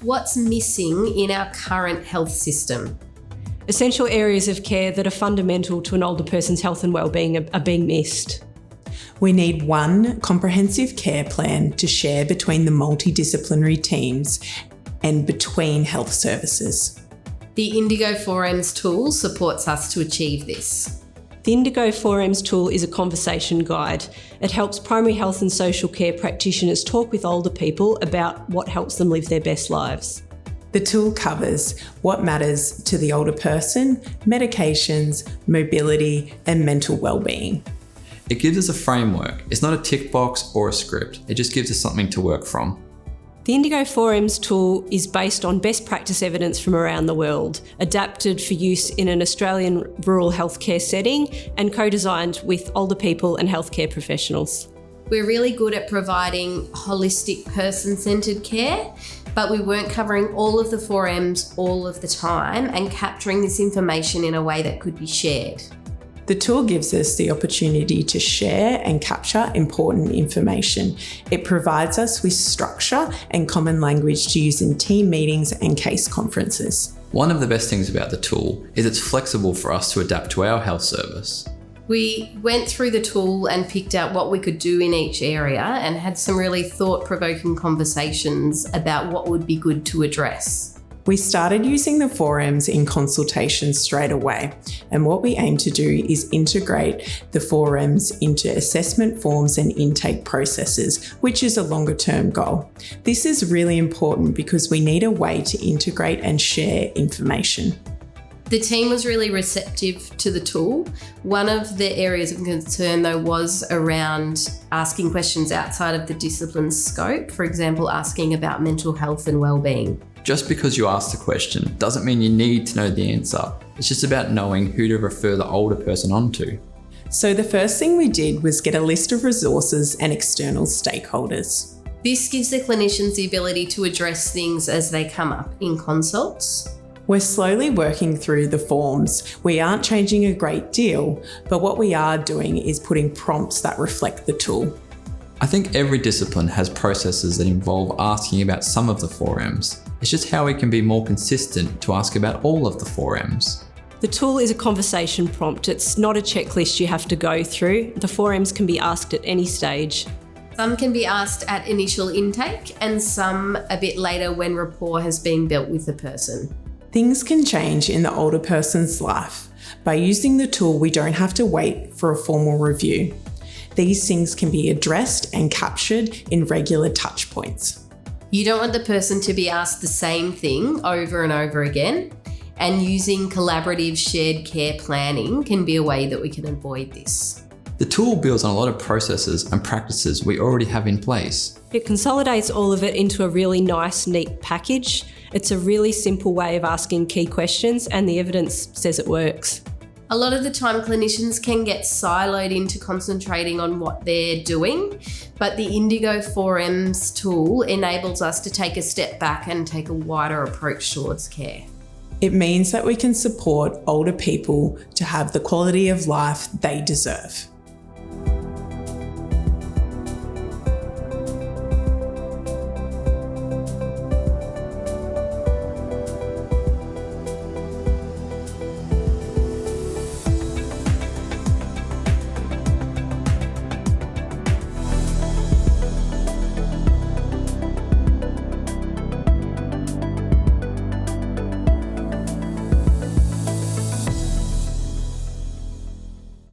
what's missing in our current health system. Essential areas of care that are fundamental to an older person's health and wellbeing are being missed. We need one comprehensive care plan to share between the multidisciplinary teams and between health services. The Indigo 4Ms tool supports us to achieve this. The Indigo 4Ms tool is a conversation guide. It helps primary health and social care practitioners talk with older people about what helps them live their best lives. The tool covers what matters to the older person, medications, mobility, and mental wellbeing. It gives us a framework. It's not a tick box or a script. It just gives us something to work from. The Indigo 4Ms tool is based on best practice evidence from around the world, adapted for use in an Australian rural healthcare setting and co-designed with older people and healthcare professionals. We're really good at providing holistic person-centred care, but we weren't covering all of the 4Ms all of the time and capturing this information in a way that could be shared. The tool gives us the opportunity to share and capture important information. It provides us with structure and common language to use in team meetings and case conferences. One of the best things about the tool is it's flexible for us to adapt to our health service. We went through the tool and picked out what we could do in each area and had some really thought-provoking conversations about what would be good to address. We started using the 4Ms in consultation straight away, and what we aim to do is integrate the 4Ms into assessment forms and intake processes, which is a longer-term goal. This is really important because we need a way to integrate and share information. The team was really receptive to the tool. One of the areas of concern, though, was around asking questions outside of the discipline scope, for example, asking about mental health and wellbeing. Just because you ask the question doesn't mean you need to know the answer. It's just about knowing who to refer the older person on to. So the first thing we did was get a list of resources and external stakeholders. This gives the clinicians the ability to address things as they come up in consults. We're slowly working through the forms. We aren't changing a great deal, but what we are doing is putting prompts that reflect the tool. I think every discipline has processes that involve asking about some of the 4Ms. It's just how we can be more consistent to ask about all of the 4Ms. The tool is a conversation prompt. It's not a checklist you have to go through. The 4Ms can be asked at any stage. Some can be asked at initial intake and some a bit later when rapport has been built with the person. Things can change in the older person's life. By using the tool, we don't have to wait for a formal review. These things can be addressed and captured in regular touch points. You don't want the person to be asked the same thing over and over again, and using collaborative shared care planning can be a way that we can avoid this. The tool builds on a lot of processes and practices we already have in place. It consolidates all of it into a really nice, neat package. It's a really simple way of asking key questions, and the evidence says it works. A lot of the time clinicians can get siloed into concentrating on what they're doing, but the Indigo 4Ms tool enables us to take a step back and take a wider approach towards care. It means that we can support older people to have the quality of life they deserve.